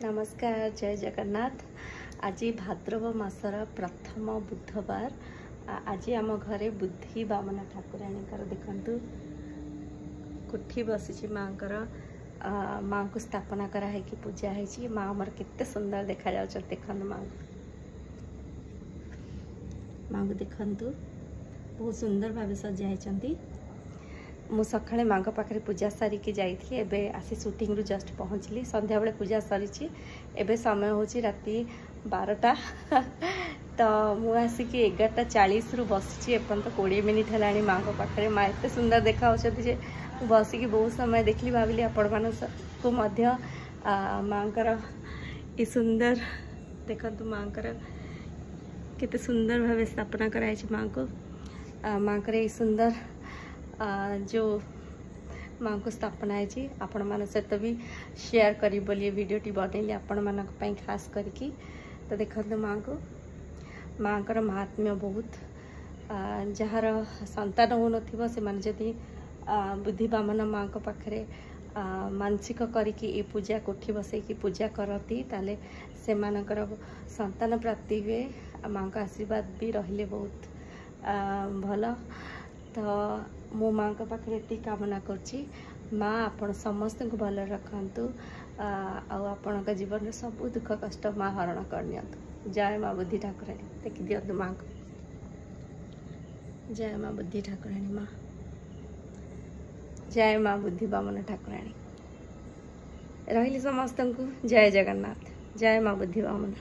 नमस्कार, जय जगन्नाथ। आज भाद्रव मासर प्रथम बुधवार। आज आम घरे बुद्धि बामना ठाकुराणी देखु कोठी बसी माँ माँ को स्थापना कराई पूजा है। माँ आमर केते सुंदर देखा जाउछ। देखु माँ को देखु बहुत सुंदर भाव सजाई। मु सकाळे माँ पाखे पूजा सारिकी जाइए एबे आसी शूटिंग रु जस्ट पहुँचली। संध्या बेले पूजा सरी एबे समय होची राति 12टा तो मु आसिक 11:40 रु बसी एपर्यंत 20 मिनिट है माँ पाखे। माँ एत सुंदर देखा जे बसिकी बहुत समय देखली। भाविली आपण को माँकर ये सुंदर देखु माँकर केते सुंदर भाव स्थापना कराई माँ को। माँकर ये सुंदर जो माँ को स्थापना है आपण मान सहित भी शेयर करी बोली वीडियोटी बनैली आपण मान खास करके। तो देखते माँ को माँ का महात्म्य बहुत जार संतान हो नदी बुद्धि बामन माँ को पाखे मानसिक करके पूजा कोठी बसैकी पूजा करती ताले से मानकर संतान प्राप्ति हुए। माँ का आशीर्वाद भी रहिले बहुत भल। तो मो माँ का पाखे ये कामना करुँची माँ आपण समस्त को भल रखु। आपण का जीवन में सब दुख कष्ट माँ हरण कर। जय माँ बुद्धि ठाकुराणी। देखी दियंतु माँ को। जय माँ बुद्धि ठाकुराणी। माँ जय माँ बुद्धि बामन ठाकुराणी। रही समस्त को जय जगन्नाथ। जय माँ बुद्धि बामन।